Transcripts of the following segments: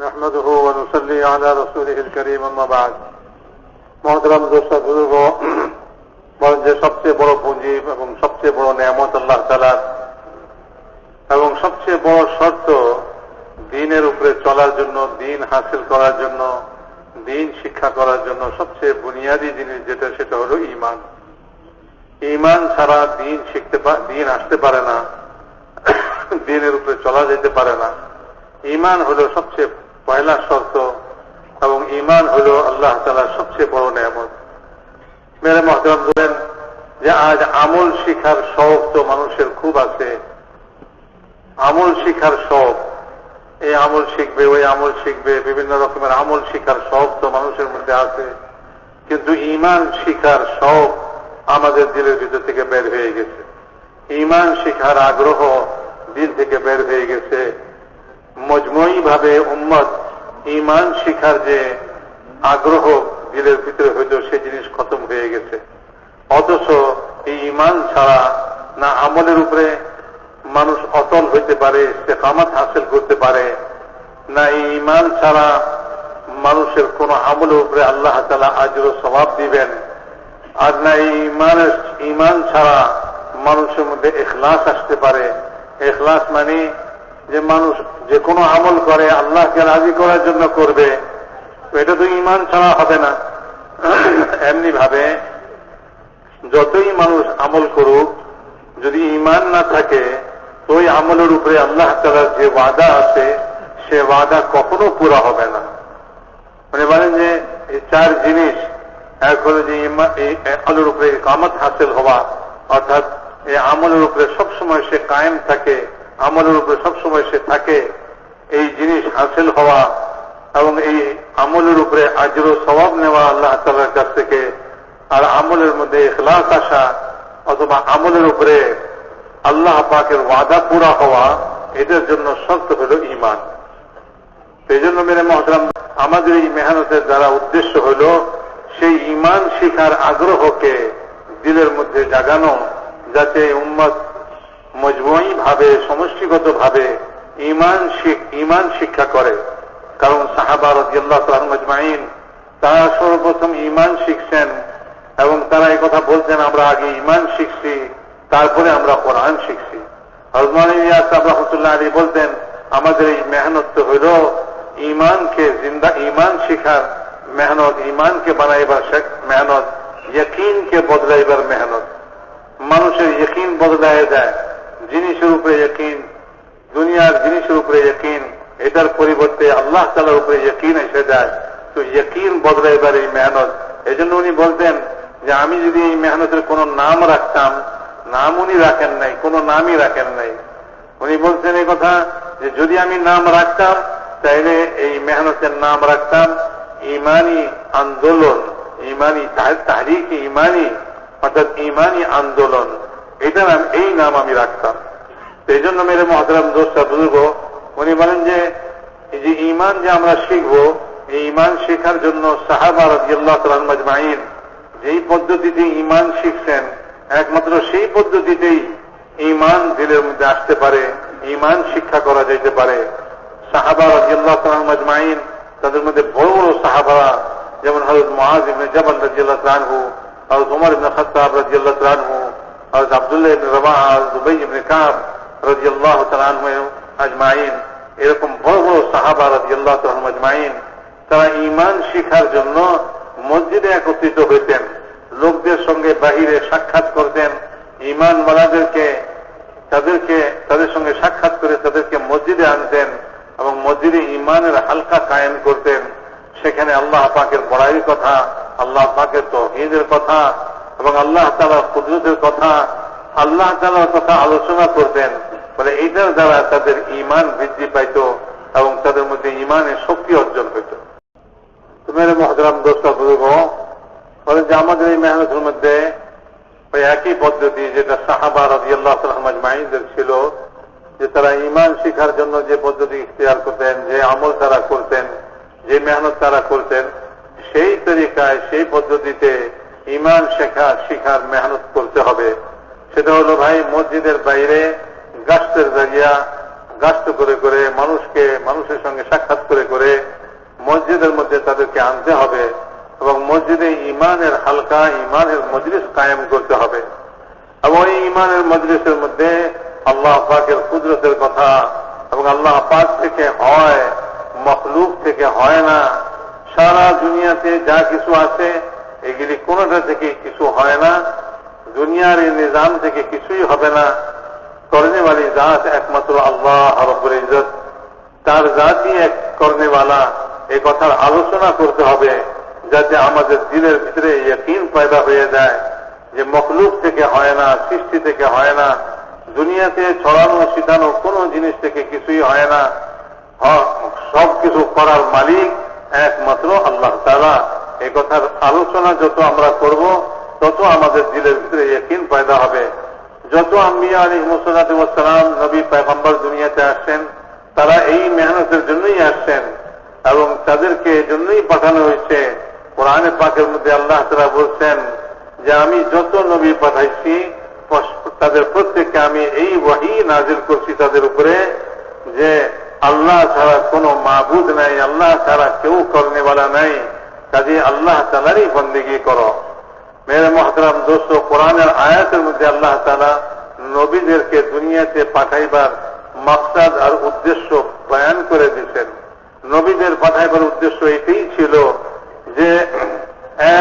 نحمده ونصلي على رسوله الكريم أما بعد মহতরম দোস্ত বুজুর্গ বলেন যে সবচেয়ে বড় পুঁজি এবং সবচেয়ে বড় নিয়ামত আল্লাহ তাআলার এবং সবচেয়ে বড় শর্ত দ্বীনের উপরে চলার জন্য, দ্বীন হাসিল করার জন্য, দ্বীন শিক্ষা করার জন্য সবচেয়ে বুনিয়াদী জিনিস যেটা সেটা হলো ঈমান। ঈমান ছাড়া দ্বীন আসতে পারে না, দ্বীনের উপরে চলা যেতে পারে না। ঈমান হলো সবচেয়ে পয়লা শর্ত এবং ঈমান হলো আল্লাহ তাআলার সবচেয়ে বড় নিয়ামত। মেরে মুহতারাম বলেন যে আজ আমল শিখার শখ তো মানুষের খুব আছে, আমল শিখার শখ, এই আমল শিখবে, ওই আমল শিখবে, বিভিন্ন রকমের আমল শিখার শখ তো মানুষের মধ্যে আছে, কিন্তু ঈমান শিখার শখ আমাদের দিলের ভিতর থেকে বের হয়ে গেছে। ঈমান শিখার আগ্রহ দিল থেকে বের হয়ে গেছে। মজমুই ভাবে উম্মত ঈমান শিখার যে আগ্রহ দিলের ভিতরে হইত সেই জিনিস খতম হয়ে গেছে। অথচ এই ঈমান ছাড়া না আমলের উপরে মানুষ অটল হইতে পারে, ইস্তেকামত হাসিল করতে পারে, না এই ঈমান ছাড়া মানুষের কোন আমলের উপরে আল্লাহ তাআলা আজর ও সওয়াব দিবেন, আর না এই ঈমান ছাড়া মানুষের মধ্যে ইখলাস আসতে পারে। ইখলাস মানে যে মানুষ যে কোনো আমল করে আল্লাহকে রাজি করার জন্য করবে, এটা তো ঈমান ছাড়া হবে না। এমনি ভাবে যতই মানুষ আমল করুক, যদি ঈমান না থাকে তো ওই আমলের উপরে আল্লাহ তাআলার যে ওয়াদা আছে সে ওয়াদা কখনো পুরা হবে না। মানে বলেন যে এই চার জিনিস, এক হলো যে এই আমলের উপরে ইকামত হাসিল হওয়া, অর্থাৎ এই আমলের উপরে সবসময় সে কায়েম থাকে, আমলের উপরে সবসময় সে থাকে, এই জিনিস হাসিল হওয়া এবং এই আমলের উপরে আজর ও সওয়াব নেওয়া আল্লাহ তাআলার কাছ থেকে, আর আমলের মধ্যে ইখলাস আসা অথবা আমলের উপরে আল্লাহ পাকের ওয়াদা পুরা হওয়া, এদের জন্য শর্ত হল ঈমান। সেই জন্য মেরে মুহতারাম আমাদের এই মেহনতের দ্বারা উদ্দেশ্য হল সেই ঈমান শিখার আগ্রহকে দিলের মধ্যে জাগানো, যাতে উম্মত মজমুই ভাবে সমষ্টিগত ভাবে ঈমান শিক্ষা করে। কারণ সাহাবা রাদিয়াল্লাহু তাআলা আজমাইন তারা সর্বপ্রথম ঈমান শিখছেন এবং তারা এই কথা বলতেন, আমরা আগে ঈমান শিখছি তারপরে আমরা কোরআন শিখছি। হযরত ইয়াস রাহমাতুল্লাহ আলাইহি বলতেন, আমাদের এই মেহনত তো হইল ঈমানকে জিন্দা, ঈমান শিখার মেহনত, ঈমানকে বানাইবার মেহনত, ইয়াকিনকে বদলাইবার মেহনত। মানুষের ইয়াকিন বদলায় যায়, জিনিসের উপরে ইয়াকিন, দুনিয়ার জিনিসের উপরে ইয়াকিন, এটার পরিবর্তে আল্লাহ তাআলার উপরে ইয়াকিন এসে যায়। তো ইয়াকিন বদলাইবার এই মেহনত, এই জন্য উনি বলতেন যে আমি যদি এই মেহনতের কোন নাম রাখতাম, নাম উনি রাখেন নাই, কোন নামই রাখেন নাই। উনি বলছেন এই কথা যে যদি আমি নাম রাখতাম তাইলে এই মেহনতের নাম রাখতাম ইমানি আন্দোলন, ইমানি তাহরিক ইমানি, অর্থাৎ ইমানি আন্দোলন, এটা নাম, এই নাম আমি রাখতাম। এই জন্য মেরে মুহতারাম দোস্ত বুজুর্গ, উনি বলেন যে এই যে ঈমান যে আমরা শিখবো, এই ঈমান শেখার জন্য সাহাবা রাদিয়াল্লাহু তাআলা আজমাইন যেই পদ্ধতিতে ঈমান শিখছেন, একমাত্র সেই পদ্ধতিতেই ঈমান দিলের মধ্যে আসতে পারে, ঈমান শিক্ষা করা যেতে পারে। সাহাবা রাদিয়াল্লাহু তাআলা আজমাইন, তাদের মধ্যে বড় বড় সাহাবারা যেমন হযরত মুআয ইবনে জাবাল রাদিয়াল্লাহু তাআলা আনহু, হযরত ওমর ইবনে খাত্তাব রাদিয়াল্লাহু তাআলা আনহু, হযরত আব্দুল্লাহ ইবনে রাবাহ, হযরত উবাই ইবনে কাব রাদিয়াল্লাহু তাআলা আনহু আজমাইন, এরকম বড় বড় সাহাবা রাদিয়াল্লাহু তাআলা আজমাইন তারা ঈমান শিখার জন্য মসজিদে একত্রিত হইতেন, লোকদের সঙ্গে বাহিরে সাক্ষাৎ করতেন, ঈমানওয়ালাদেরকে তাদের সঙ্গে সাক্ষাৎ করে তাদেরকে মসজিদে আনতেন এবং মসজিদে ঈমানের হালকা কায়েম করতেন। সেখানে আল্লাহ পাকের বড়াইয়ের কথা, আল্লাহ পাকের তাওহীদের কথা এবং আল্লাহ তাআলার কুদরতের কথা, আল্লাহ তাআলার কথা আলোচনা করতেন। বলে এইটার দ্বারা তাদের ঈমান বৃদ্ধি পাইত এবং তাদের মধ্যে ঈমানের শক্তি অর্জন হইত। মেরে মুহতারাম দোস্ত বুজুর্গ, বলেন যে আমাদের এই মেহনতের মধ্যে ওই একই পদ্ধতি যেটা সাহাবা রাদিয়াল্লাহু তাআলা আজমাইনদের ছিল, যে তারা ঈমান শিখার জন্য যে পদ্ধতি ইখতিয়ার করতেন, যে আমল তারা করতেন, যে মেহনত তারা করতেন, সেই তরিকায় সেই পদ্ধতিতে ঈমান শিখার মেহনত করতে হবে। সেটা হলো ভাই মসজিদের বাইরে গাছতের জায়গা গাছ করে করে মানুষের সঙ্গে সাক্ষাৎ করে করে আমাদেরকে আনতে হবে এবং মসজিদে ইমানের হালকা, ইমানের মজলিস কায়েম করতে হবে। এবং এই ইমানের মজলিসের মধ্যে আল্লাহ পাকের কুদরতের কথা এবং আল্লাহ পাক থেকে হয়, মখলুক থেকে হয় না। সারা দুনিয়াতে যা কিছু আছে এগুলি কোনোটা থেকে কিছু হয় না, দুনিয়ার এই নিজাম থেকে কিছুই হবে না। করনেওয়ালি জাত একমাত্র আল্লাহ রাব্বুল ইজ্জত, তার জাতই এক করনেওয়ালা। এই কথার আলোচনা করতে হবে যাতে আমাদের দিলের ভিতরে ইয়াকিন পয়দা হয়ে যায় যে মখলুক থেকে হয় না, সৃষ্টি থেকে হয় না, দুনিয়াতে ছড়ানো ছিটানো কোনো জিনিস থেকে কিছুই হয় না। সব কিছু করার মালিক একমাত্র আল্লাহ তাআলা। এই কথার আলোচনা যত আমরা করব তত আমাদের দিলের ভিতরে ইয়াকিন পয়দা হবে। যত আম্বিয়া আলাইহিমুসসালাতু ওয়াসসালাম, নবী পয়গম্বর দুনিয়াতে আসছেন, তারা এই মেহনতের জন্যই আসছেন এবং তাদেরকে জন্যই পাঠানো হয়েছে। কোরআনে পাকের মধ্যে আল্লাহ তাআলা বলছেন যে আমি যত নবী পাঠাইছি তাদের প্রত্যেককে আমি এই ওয়াহী নাজিল করছি তাদের উপরে যে আল্লাহ ছাড়া কোনো মাবুদ নাই, আল্লাহ ছাড়া কেউ করনেওয়ালা নাই, কাজে আল্লাহ তাআলারই বন্দেগী করো। মেরে মুহতারাম দোস্ত, কোরআনের আয়াতের মধ্যে আল্লাহ তাআলা নবীদেরকে দুনিয়াতে পাঠাইবার মাকসাদ আর উদ্দেশ্য বয়ান করে দিয়েছেন। নবীদের পাঠাইবার উদ্দেশ্য এটাই ছিল যে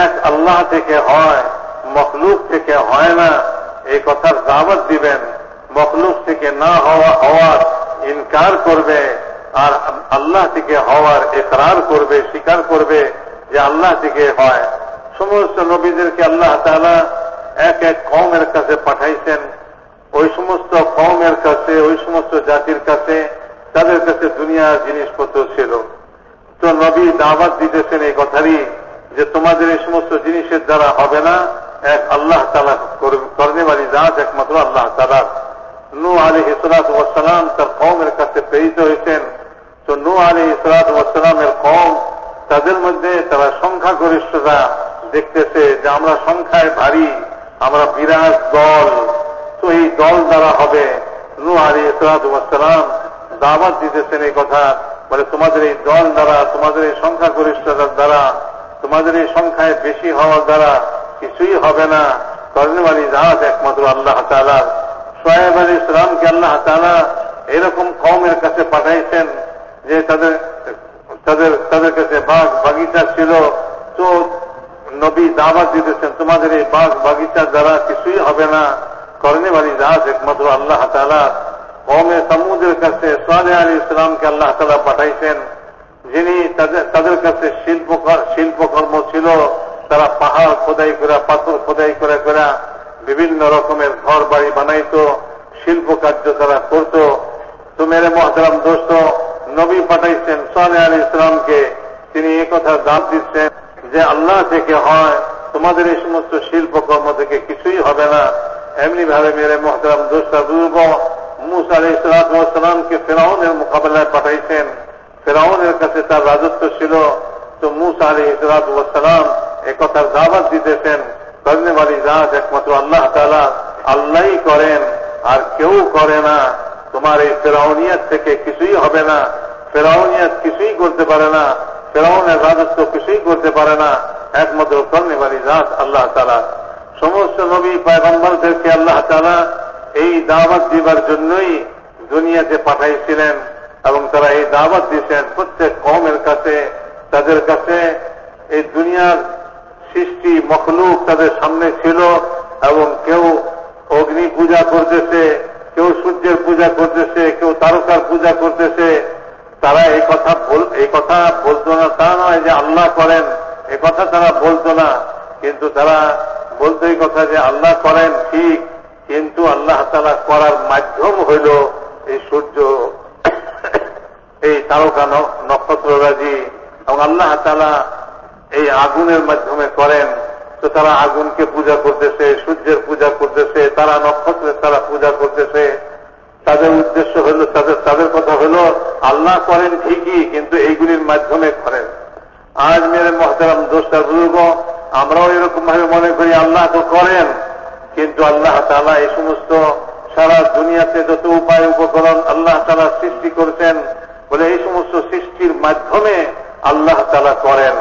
এক আল্লাহ থেকে হয়, মখলুক থেকে হয় না, এই কথার দাওয়াত দিবেন। মখলুক থেকে না হওয়ার ইনকার করবে আর আল্লাহ থেকে হওয়ার ইকরার করবে, স্বীকার করবে যে আল্লাহ থেকে হয়। সমস্ত নবীদেরকে আল্লাহ তাআলা এক এক কওমের কাছে পাঠাইছেন। ওই সমস্ত কওমের কাছে, ওই সমস্ত জাতির কাছে, তাদের কাছে দুনিয়ার জিনিসপত্র ছিল। তো নবী দাওয়াত দিতেছেন এই কথারই যে তোমাদের এই সমস্ত জিনিসের দ্বারা হবে না, এক আল্লাহ তাআলা করনেওয়ালি জাত একমাত্র আল্লাহ তাআলা। নূহ আলাইহিস সালাতু ওয়াস সালাম তার কওমের কাছে প্রেরিত হয়েছেন। তো নূহ আলাইহিস সালাতু ওয়াস সালামের কওম, তাদের মধ্যে তারা সংখ্যাগরিষ্ঠতা দেখতেছে যে আমরা সংখ্যায় ভারী, আমরা বিরাট দল, তো এই দল দ্বারা হবে। নূহ আলাইহিস সালাতু ওয়াস সালাম দাওয়াত দিতেছেন এই কথা, বলে তোমাদের এই দল দ্বারা, তোমাদের এই সংখ্যাগরিষ্ঠতার দ্বারা, তোমাদের এই সংখ্যায় বেশি হওয়ার দ্বারা কিছুই হবে না। করনেওয়ালি জাত একমাত্র আল্লাহ তাআলা। শুআয়ব আলাইহিস সালামকে আল্লাহ তাআলা এরকম কওমের কাছে পাঠাইছেন যে তাদের কাছে বাগ বাগিচা ছিল। তো নবী দাওয়াত দিতেছেন তোমাদের এই বাগ বাগিচার দ্বারা কিছুই হবে না, করনেওয়ালি জাত একমাত্র আল্লাহ তাআলা। কওমে সামুদের কাছে সালেহ আলাইহিস সালামকে আল্লাহ তাআলা পাঠাইছেন, যিনি তাদের কাছে শিল্পকর্ম ছিল। তারা পাহাড় খোদাই করে, পাথর খোদাই করে করে বিভিন্ন রকমের ঘর বাড়ি বানাইতো, শিল্প কার্য তারা করত। তো মেরে মুহতারাম দোস্ত, নবী পাঠাইছেন সালেহ আলাইহিস সালামকে, তিনি এই কথা দাওয়াত দিচ্ছেন যে আল্লাহ থেকে হয়, তোমাদের এই সমস্ত শিল্পকর্ম থেকে কিছুই হবে না। এমনি ভাবে মেরে মুহতারাম দোস্ত বুজুর্গ, মূসা আলাইহিস সালাতু ওয়াস সালামকে ফিরআউনের মোকাবেলায় পাঠাইছেন। ফিরআউনের কাছে তার রাজত্ব ছিল। তো মূসা আলাইহিস সালাতু ওয়াস সালাম এই কথার দাওয়াত দিতেছেন করনেওয়ালি জাত একমাত্র আল্লাহ তাআলা, আল্লাহই করেন আর কেউ করে না। তোমার এই ফিরআউনিয়ত থেকে কিছুই হবে না, ফিরআউনিয়ত কিছুই করতে পারে না, ফিরআউনের রাজত্ব কিছুই করতে পারে না, একমাত্র করনেওয়ালি জাত আল্লাহ তাআলা। সমস্ত নবী পয়গম্বরদেরকে আল্লাহ তাআলা এই দাওয়াত দিবার জন্যই দুনিয়াতে পাঠাইছিলেন এবং তারা এই দাওয়াত দিয়েছেন প্রত্যেক কওমের কাছে। তাদের কাছে এই দুনিয়ার সৃষ্টি মখলুক তাদের সামনে ছিল এবং কেউ অগ্নি পূজা করতেছে, কেউ সূর্যের পূজা করতেছে, কেউ তারকার পূজা করতেছে। তারা এই কথা বলতো না, তা নয় যে আল্লাহ করেন, এই কথা তারা বলতো না, কিন্তু তারা বলতো এই কথা যে আল্লাহ করেন ঠিক, কিন্তু আল্লাহ তাআলা করার মাধ্যম হইল এই সূর্য, এই তারকা নক্ষত্ররাজি, এবং আল্লাহ তাআলা এই আগুনের মাধ্যমে করেন। তো তারা আগুনকে পূজা করতেছে, সূর্যের পূজা করতেছে, তারা নক্ষত্রের তারা পূজা করতেছে। তাদের উদ্দেশ্য হল, তাদের কথা হল আল্লাহ করেন ঠিকই, কিন্তু এইগুলির মাধ্যমে করেন। আজ মেরে মুহতারাম দোস্ত বুজুর্গ, আমরাও এরকম ভাবে মনে করি আল্লাহ তো করেন, কিন্তু আল্লাহ তাআলা এই সমস্ত সারা দুনিয়াতে যত উপায় উপকরণ আল্লাহ তাআলা সৃষ্টি করেছেন, বলে এই সমস্ত সৃষ্টির মাধ্যমে আল্লাহ তাআলা করেন।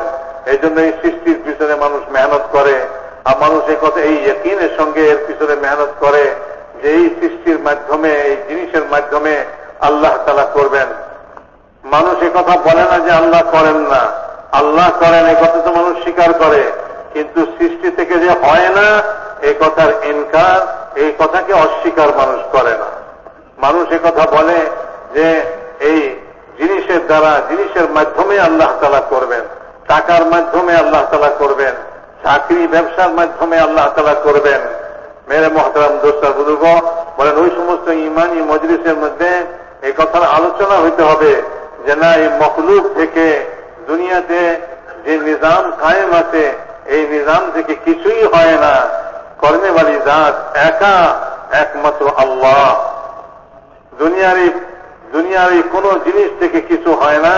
এই জন্য এই সৃষ্টির পিছনে মানুষ মেহনত করে, আর মানুষ এই কথা এই ইয়াকিনের সঙ্গে এর পিছনে মেহনত করে যে এই সৃষ্টির মাধ্যমে, এই জিনিসের মাধ্যমে আল্লাহ তাআলা করবেন। মানুষ এ কথা বলে না যে আল্লাহ করেন না, আল্লাহ করেন, এই কথা তো মানুষ স্বীকার করে, কিন্তু সৃষ্টি থেকে যে হয় না এই কথার ইনকার, এই কথাকে অস্বীকার মানুষ করে না। মানুষ এ কথা বলে যে এই জিনিসের দ্বারা, জিনিসের মাধ্যমে আল্লাহ তাআলা করবেন, টাকার মাধ্যমে আল্লাহ তাআলা করবেন, চাকরি ব্যবসার মাধ্যমে আল্লাহ তাআলা করবেন। মেরে মহতারাম দোস্ত বুজুর্গ বলেন, ওই সমস্ত ঈমানী মজলিসের মধ্যে এই কথার আলোচনা হইতে হবে যে না, এই মখলুক থেকে দুনিয়াতে যে নিজাম কায়েম আছে এই নিজাম থেকে কিছুই হয় না, কর্মেওয়ালি জাত একা একমাত্র আল্লাহ। দুনিয়ার এই কোন জিনিস থেকে কিছু হয় না,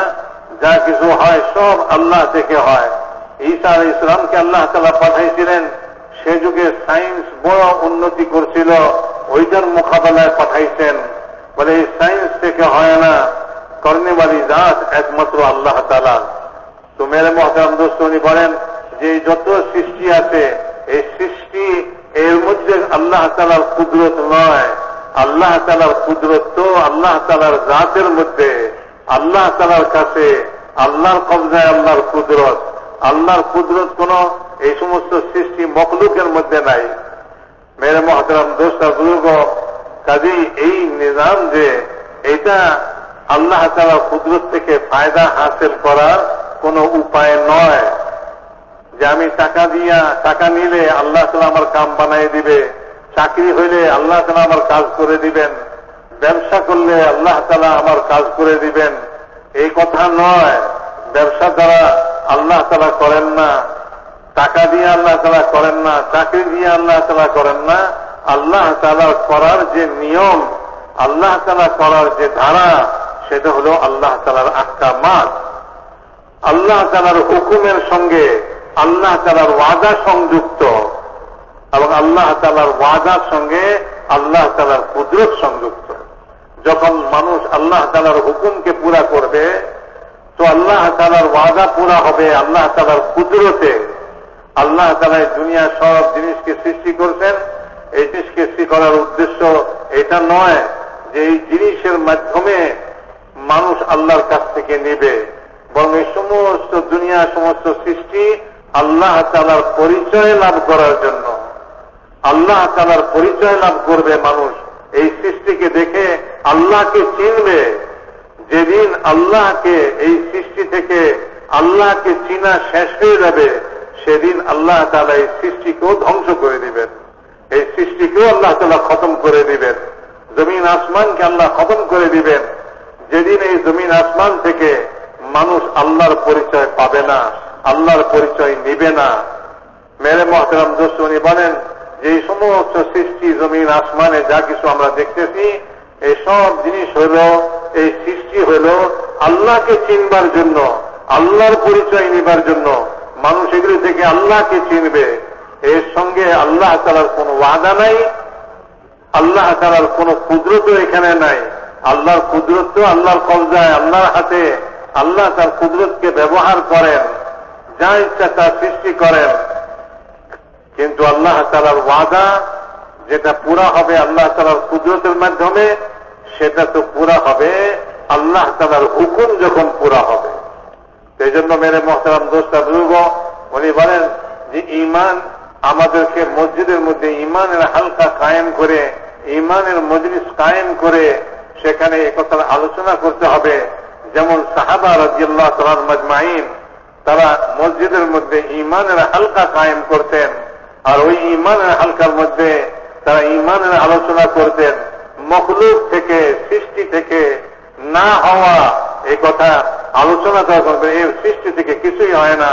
যা কিছু হয় সব আল্লাহ থেকে হয়। ঈসা আলাইহিস সালামকে আল্লাহ তাআলা পাঠাইছিলেন, সে যুগে সায়েন্স বড় উন্নতি করছিল, ওইটার মোকাবেলায় পাঠাইছেন, বলে এই সায়েন্স থেকে হয় না, কর্মেওয়ালি জাত একমাত্র আল্লাহ তাআলা। তো মেরে মহতারাম দোস্ত উনি বলেন যে যত সৃষ্টি আছে এই সৃষ্টি এর মধ্যে আল্লাহ তাআলার কুদরত নয়, আল্লাহ তাআলার কুদরত তো আল্লাহ তাআলার জাতের মধ্যে, আল্লাহ তাআলার কাছে, আল্লাহর কবজায় আল্লাহর কুদরত। আল্লাহর কুদরত কোন এই সমস্ত সৃষ্টি মখলুকের মধ্যে নাই। মেরে মহতারাম দোস্ত বুজুর্গ, কাজেই এই নিজাম যে এটা আল্লাহ তাআলার কুদরত থেকে ফায়দা হাসিল করার কোন উপায় নয়, যে আমি টাকা নিলে আল্লাহ তাআলা আমার কাম বানাই দিবে, চাকরি হইলে আল্লাহ তাআলা আমার কাজ করে দিবেন, ব্যবসা করলে আল্লাহ তাআলা আমার কাজ করে দিবেন, এই কথা নয়। ব্যবসা দ্বারা আল্লাহ তাআলা করেন না, টাকা দিয়ে আল্লাহ তাআলা করেন না, চাকরি দিয়ে আল্লাহ তাআলা করেন না। আল্লাহ তাআলা করার যে নিয়ম, আল্লাহ তাআলা করার যে ধারা, সেটা হলো আল্লাহ তাআলার আহকামাত। আল্লাহ তাআলার হুকুমের সঙ্গে আল্লাহ তাআলার ওয়াদা সংযুক্ত, এবং আল্লাহ তাআলার ওয়াদার সঙ্গে আল্লাহ তাআলার কুদরত সংযুক্ত। যখন মানুষ আল্লাহ তাআলার হুকুমকে পুরা করবে তো আল্লাহ তাআলার ওয়াদা পুরা হবে আল্লাহ তাআলার কুদরতে। আল্লাহ তাআলা দুনিয়ার সব জিনিসকে সৃষ্টি করছেন, এই জিনিসকে সৃষ্টি করার উদ্দেশ্য এটা নয় যে এই জিনিসের মাধ্যমে মানুষ আল্লাহর কাছ থেকে নেবে, বরং এই সমস্ত দুনিয়ার সমস্ত সৃষ্টি আল্লাহ তাআলার পরিচয় লাভ করার জন্য, আল্লাহ তাআলার পরিচয় লাভ করবে মানুষ। এই সৃষ্টিকে দেখে আল্লাহকে চিনবে। যেদিন আল্লাহকে এই সৃষ্টি থেকে আল্লাহকে চিনা শেষ হয়ে যাবে, সেদিন আল্লাহ তাআলা এই সৃষ্টিকেও ধ্বংস করে দিবেন, এই সৃষ্টিকেও আল্লাহ তাআলা খতম করে দিবেন, জমিন আসমানকে আল্লাহ খতম করে দিবেন। যেদিন এই জমিন আসমান থেকে মানুষ আল্লাহর পরিচয় পাবে না, আল্লাহর পরিচয় নিবে না। মেরে মহতারাম দোস্ত উনি বলেন যে এই সমস্ত সৃষ্টি জমিন আসমানে যা কিছু আমরা দেখতেছি, এই সব জিনিস হইল, এই সৃষ্টি হইল আল্লাহকে চিনবার জন্য, আল্লাহর পরিচয় নিবার জন্য। মানুষ এগুলি থেকে আল্লাহকে চিনবে। এর সঙ্গে আল্লাহ তাআলার কোন ওয়াদা নাই, আল্লাহ তাআলার কোন কুদরতও এখানে নাই। আল্লাহর কুদরত তো আল্লাহর কবজায়, আল্লাহর হাতে। আল্লাহ তার কুদরতকে ব্যবহার করেন, যা ইচ্ছা তা সৃষ্টি করেন, কিন্তু আল্লাহ তাআলার ওয়াদা যেটা পুরা হবে আল্লাহ তাআলার কুদরতের মাধ্যমে, সেটা তো পুরা হবে আল্লাহ তাআলার হুকুম যখন পুরা হবে। সেই জন্য মেরে মহতারাম দোস্ত বুজুর্গ উনি বলেন যে ঈমান আমাদেরকে মসজিদের মধ্যে ঈমানের হালকা কায়েম করে, ঈমানের মজলিস কায়েম করে সেখানে এই কথার আলোচনা করতে হবে। যেমন সাহাবা রাদিয়াল্লাহু তাআলা মাজমাইন, তারা মসজিদের মধ্যে ঈমানের হালকা কায়েম করতেন, আর ওই ঈমানের হালকার মধ্যে তারা ঈমানের আলোচনা করতেন। মখলুক থেকে, সৃষ্টি থেকে না হওয়া এই কথা আলোচনা করা করবে। এই সৃষ্টি থেকে কিছুই হয় না,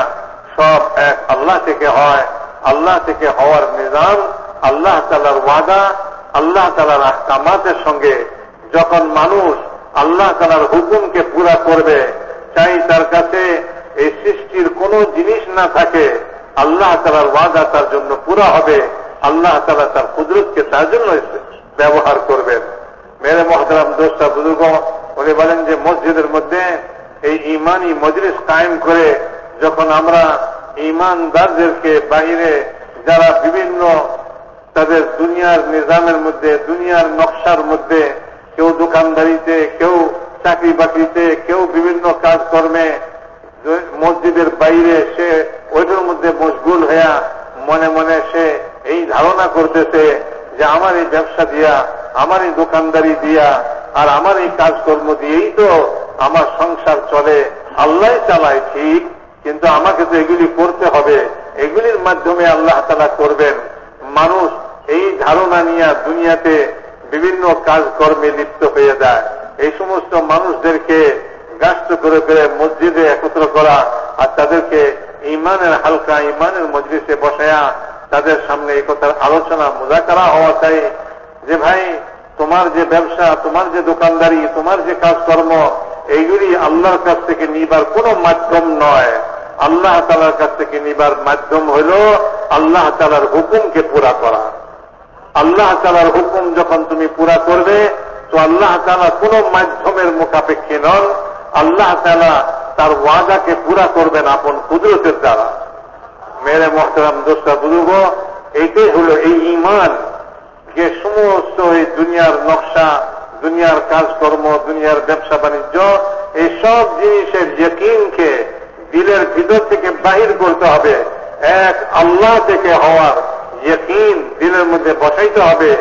সব এক আল্লাহ থেকে হয়। আল্লাহ থেকে হওয়ার নিজাম, আল্লাহ তাআলার ওয়াদা, আল্লাহ তাআলার আহকামাতের সঙ্গে যখন মানুষ আল্লাহ তাআলার হুকুমকে পুরা করবে, চাই তার কাছে এই সৃষ্টির কোন জিনিস না থাকে, আল্লাহ তাআলার ওয়াদা তার জন্য পুরা হবে। আল্লাহ তাআলা তার কুদরতকে তার জন্য ব্যবহার করবেন। মেরে মহতারাম দোস্তা বুজুর্গ উনি বলেন যে মসজিদের মধ্যে এই ঈমানি মজলিস কায়েম করে যখন আমরা ঈমানদারদেরকে বাহিরে যারা বিভিন্ন তাদের দুনিয়ার নিজামের মধ্যে, দুনিয়ার নকশার মধ্যে, কেউ দোকানদারিতে, কেউ চাকরি বাকরিতে, কেউ বিভিন্ন কাজকর্মে, মসজিদের বাইরে সে ওইটার মধ্যে মশগুল হইয়া মনে মনে সে এই ধারণা করতেছে যে আমার এই ব্যবসা দিয়া, আমার এই দোকানদারি দিয়া, আর আমার এই কাজকর্ম দিয়েই তো আমার সংসার চলে, আল্লাহ চালায় ঠিক, কিন্তু আমাকে তো এগুলি করতে হবে, এগুলির মাধ্যমে আল্লাহ তাআলা করবেন। মানুষ এই ধারণা নিয়ে দুনিয়াতে বিভিন্ন কাজকর্মে লিপ্ত হয়ে যায়। এই সমস্ত মানুষদেরকে গাছ করে করে মসজিদে একত্র করা আর তাদেরকে ঈমানের হালকা, ঈমানের মজলিসে বসায়া তাদের সামনে এই কথার আলোচনা মুযাকারা হওয়া চাই যে ভাই তোমার যে ব্যবসা, তোমার যে দোকানদারি, তোমার যে কাজকর্ম, এইগুলি আল্লাহর কাছ থেকে নিবার কোনো মাধ্যম নয়। আল্লাহ তাআলার কাছ থেকে নিবার মাধ্যম হল আল্লাহ তাআলার হুকুমকে পুরা করা। আল্লাহ তাআলার হুকুম যখন তুমি পুরা করবে তো আল্লাহ তাআলা কোনো মাধ্যমের মুখাপেক্ষী নন। আল্লাহ তাআলা তার ওয়াদাকে পুরা করবেন আপন কুদরতের দ্বারা। মেরে মুহতারাম দোস্তা বুজুর্গ, এইটাই হল এই ঈমান, যে সমস্ত এই দুনিয়ার নকশা, দুনিয়ার কাজকর্ম, দুনিয়ার ব্যবসা বাণিজ্য, এই সব জিনিসের ইয়াকিনকে দিলের ভিতর থেকে বাহির করতে হবে। এক আল্লাহ থেকে হওয়ার ইয়াকিন দিলের মধ্যে বসাইতে হবে।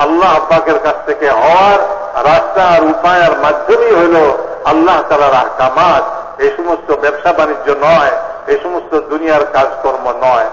আল্লাহ পাকের কাছ থেকে হওয়ার রাস্তা আর উপায় আর মাধ্যমই হইল আল্লাহ তাআলার আহকামাত। এই সমস্ত ব্যবসা বাণিজ্য নয়, এই সমস্ত দুনিয়ার কাজকর্ম নয়।